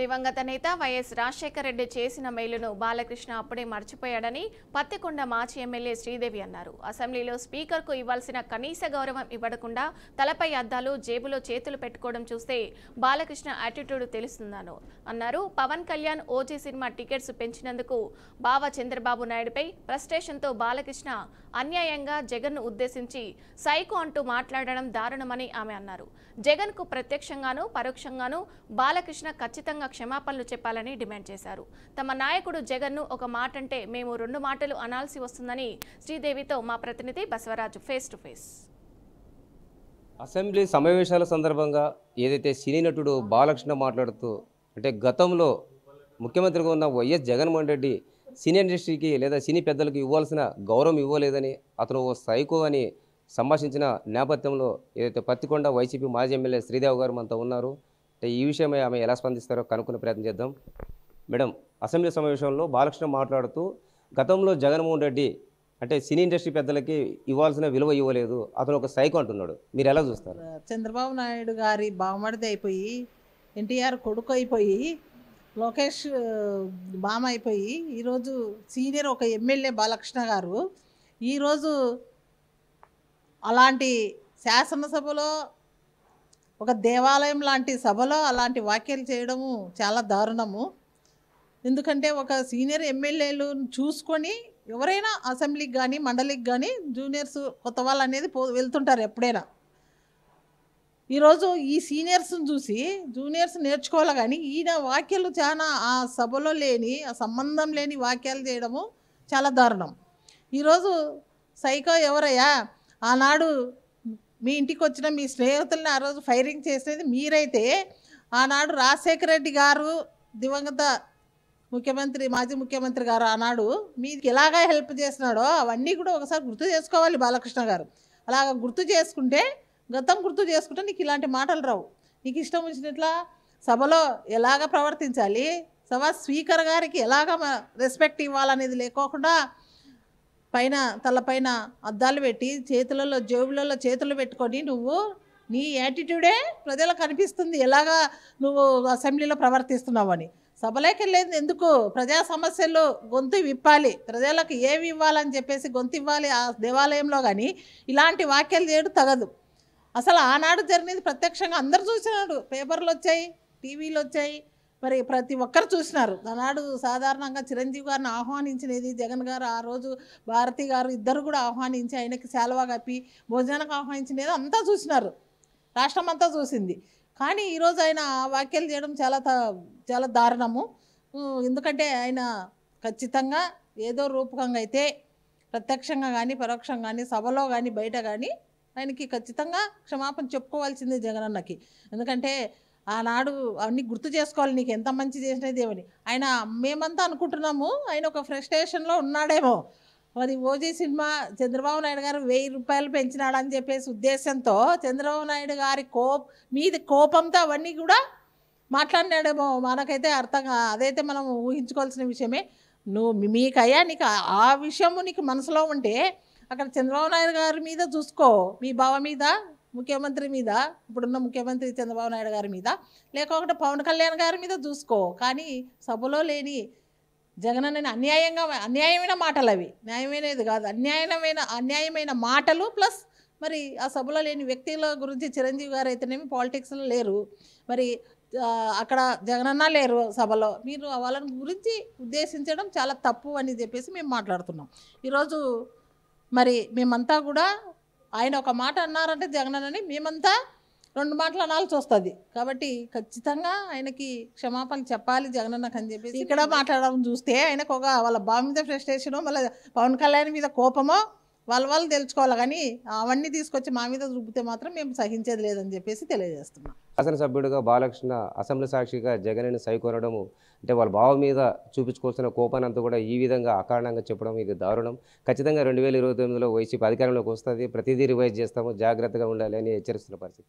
దివంగత నేత వైఎస్ రాజశేఖర రెడ్డి చేసిన మేలును బాలకృష్ణ అప్పుడే మర్చిపోయాడని పత్తికొండ మాజీ ఎమ్మెల్యే శ్రీదేవి అన్నారు. అసెంబ్లీలో స్పీకర్కు ఇవ్వాల్సిన కనీస గౌరవం ఇవ్వకుండా తలపై అద్దాలు జేబులో చేతులు పెట్టుకోవడం చూస్తే బాలకృష్ణ యాటిట్యూడ్ తెలుస్తుందన్నారు. Pawan Kalyan OG cinema tickets పెంచినందుకు బావ చంద్రబాబు నాయుడుపై ఫ్రస్ట్రేషన్తో బాలకృష్ణ అన్యాయంగా జగన్ను ఉద్దేశించి సైకో అంటూ మాట్లాడడం దారుణమని ఆమె అన్నారు. జగన్కు ప్రత్యక్షంగానూ పరోక్షంగానూ బాలకృష్ణ ఖచ్చితంగా క్షమాపణలు చెప్పాలని డిమాండ్ చేశారు. తమ నాయకుడు జగన్ను ఒక మాట అంటే మేము రెండు మాటలు అనాల్సి వస్తుందని శ్రీదేవితో మా ప్రతినిధి Basavaraju face to face. Assembly సమావేశాల సందర్భంగా ఏదైతే సినీ నటుడు బాలకృష్ణ మాట్లాడుతూ అంటే గతంలో ముఖ్యమంత్రిగా ఉన్న వైఎస్ జగన్మోహన్ రెడ్డి సినీ ఇండస్ట్రీకి లేదా సినీ పెద్దలకు ఇవ్వాల్సిన గౌరవం ఇవ్వలేదని అతను ఓ సైకో అని సంభాషించిన నేపథ్యంలో ఏదైతే పత్తికొండ వైసీపీ మాజీ ఎమ్మెల్యే శ్రీదేవి గారు మనతో ఉన్నారు. అంటే ఈ విషయమై ఆమె ఎలా స్పందిస్తారో కనుక్కునే ప్రయత్నం చేద్దాం. మేడం, అసెంబ్లీ సమావేశంలో బాలకృష్ణ మాట్లాడుతూ గతంలో జగన్మోహన్ రెడ్డి అంటే సినీ ఇండస్ట్రీ పెద్దలకి ఇవ్వాల్సిన విలువ ఇవ్వలేదు, అతను ఒక సైకో అంటున్నాడు. మీరు ఎలా చూస్తారు? చంద్రబాబు నాయుడు గారి బావమడిది అయిపోయి, ఎన్టీఆర్ కొడుకు అయిపోయి, లోకేష్ బామ అయిపోయి, ఈరోజు సీనియర్ ఒక ఎమ్మెల్యే బాలకృష్ణ గారు ఈరోజు అలాంటి శాసనసభలో ఒక దేవాలయం లాంటి సభలో అలాంటి వ్యాఖ్యలు చేయడము చాలా దారుణము. ఎందుకంటే ఒక సీనియర్ ఎమ్మెల్యేలు చూసుకొని ఎవరైనా అసెంబ్లీకి కానీ మండలికి కానీ జూనియర్స్ కొత్త వాళ్ళు అనేది వెళ్తుంటారు ఎప్పుడైనా. ఈరోజు ఈ సీనియర్స్ని చూసి జూనియర్స్ నేర్చుకోవాలి, కానీ ఈయన వ్యాఖ్యలు చాలా ఆ సభలో లేని ఆ సంబంధం లేని వ్యాఖ్యలు చేయడము చాలా దారుణం. ఈరోజు సైకో ఎవరయ్యా? ఆనాడు మీ ఇంటికి వచ్చిన మీ స్నేహితుల్ని ఆ రోజు ఫైరింగ్ చేసేది మీరైతే, ఆనాడు రాజశేఖర రెడ్డి గారు దివంగత ముఖ్యమంత్రి మాజీ ముఖ్యమంత్రి గారు ఆనాడు మీకు ఎలాగా హెల్ప్ చేసినాడో అవన్నీ కూడా ఒకసారి గుర్తు చేసుకోవాలి బాలకృష్ణ గారు. అలాగ గుర్తు చేసుకుంటే, గతం గుర్తు చేసుకుంటే నీకు ఇలాంటి మాటలు రావు. నీకు ఇష్టం వచ్చినట్లా సభలో ఎలాగ ప్రవర్తించాలి, సభ స్పీకర్ గారికి ఎలాగ రెస్పెక్ట్ ఇవ్వాలనేది లేకోకుండా పైన తలపైన అద్దాలు పెట్టి చేతులలో జేబులలో చేతులు పెట్టుకొని నువ్వు నీ యాటిట్యూడే ప్రజలకు కనిపిస్తుంది ఎలాగా నువ్వు అసెంబ్లీలో ప్రవర్తిస్తున్నావని. సభలోకి వెళ్ళేది ఎందుకు? ప్రజా సమస్యలు గొంతు విప్పాలి, ప్రజలకు ఏమి ఇవ్వాలని చెప్పేసి గొంతు ఇవ్వాలి ఆ దేవాలయంలో. కానీ ఇలాంటి వ్యాఖ్యలు చేయడం తగదు. అసలు ఆనాడు జరిగినది ప్రత్యక్షంగా అందరు చూసినాడు, పేపర్లు వచ్చాయి, టీవీలు వచ్చాయి, మరి ప్రతి ఒక్కరు చూసినారు. ఆనాడు సాధారణంగా చిరంజీవి గారిని ఆహ్వానించినది జగన్ గారు, ఆ రోజు భారతి గారు ఇద్దరు కూడా ఆహ్వానించి ఆయనకి శాలువా కప్పి భోజనానికి ఆహ్వానించినది అంతా చూసినారు, రాష్ట్రం అంతా చూసింది. కానీ ఈరోజు ఆయన వ్యాఖ్యలు చేయడం చాలా దారుణము. ఎందుకంటే ఆయన ఖచ్చితంగా ఏదో రూపకంగా అయితే ప్రత్యక్షంగా కానీ పరోక్షంగా కానీ సభలో కానీ బయట కానీ ఆయనకి ఖచ్చితంగా క్షమాపణ చెప్పుకోవాల్సిందే జగనన్నకి. ఎందుకంటే ఆనాడు అన్నీ గుర్తు చేసుకోవాలి, నీకు ఎంత మంచి చేసినది ఏమని. ఆయన మేమంతా అనుకుంటున్నాము ఆయన ఒక ఫ్రస్ట్రేషన్లో ఉన్నాడేమో, అది ఓజీ సినిమా చంద్రబాబు నాయుడు గారు 1000 రూపాయలు పెంచినాడని చెప్పేసి ఉద్దేశంతో చంద్రబాబు నాయుడు గారి మీది కోపంతో అవన్నీ కూడా మాట్లాడినాడేమో. మనకైతే అర్థంగా అదైతే మనం ఊహించుకోవాల్సిన విషయమే. మీకయ్యా నీకు ఆ విషయము నీకు మనసులో ఉంటే అక్కడ చంద్రబాబు నాయుడు గారి మీద చూసుకో, మీ బావ మీద, ముఖ్యమంత్రి మీద, ఇప్పుడున్న ముఖ్యమంత్రి చంద్రబాబు నాయుడు గారి మీద, లేకపోతే పవన్ కళ్యాణ్ గారి మీద చూసుకో. కానీ సభలో లేని జగనన్న అన్యాయమైన మాటలు, అవి న్యాయమైనది కాదు, అన్యాయమైన మాటలు. ప్లస్ మరి ఆ సభలో లేని వ్యక్తుల గురించి చిరంజీవి గారు అయితేనేమి పాలిటిక్స్లో లేరు, మరి అక్కడ జగనన్న లేరు సభలో, మీరు వాళ్ళని గురించి ఉద్దేశించడం చాలా తప్పు అని చెప్పేసి మేము మాట్లాడుతున్నాం. ఈరోజు మరి మేమంతా కూడా ఆయన ఒక మాట అన్నారంటే జగనన్నని మేమంతా 2 మాటలు అనాల్సి వస్తుంది. కాబట్టి ఖచ్చితంగా ఆయనకి క్షమాపణ చెప్పాలి జగనన్నకు అని చెప్పేసి ఇక్కడ మాట్లాడడం చూస్తే ఆయనకు వాళ్ళ బావ మీద ఫ్రస్ట్రేషను, మళ్ళీ పవన్ కళ్యాణ్ మీద కోపమో వాళ్ళు తెలుసుకోవాలి. కానీ అవన్నీ తీసుకొచ్చి మా మీద చూపితే మాత్రం మేము సహించేది లేదని చెప్పేసి తెలియజేస్తున్నాం. శాసనసభ్యుడిగా బాలకృష్ణ అసెంబ్లీ సాక్షిగా జగన్ని సైకోనడము అంటే వాళ్ళ బావ మీద చూపించుకోవాల్సిన కోపాన్ని అంతా కూడా ఈ విధంగా అకారణంగా చెప్పడం ఇది దారుణం. ఖచ్చితంగా 2029లో వైసీపీ అధికారంలోకి వస్తుంది, ప్రతిదీ రివైజ్ చేస్తాము, జాగ్రత్తగా ఉండాలి అని హెచ్చరిస్తున్న పరిస్థితి.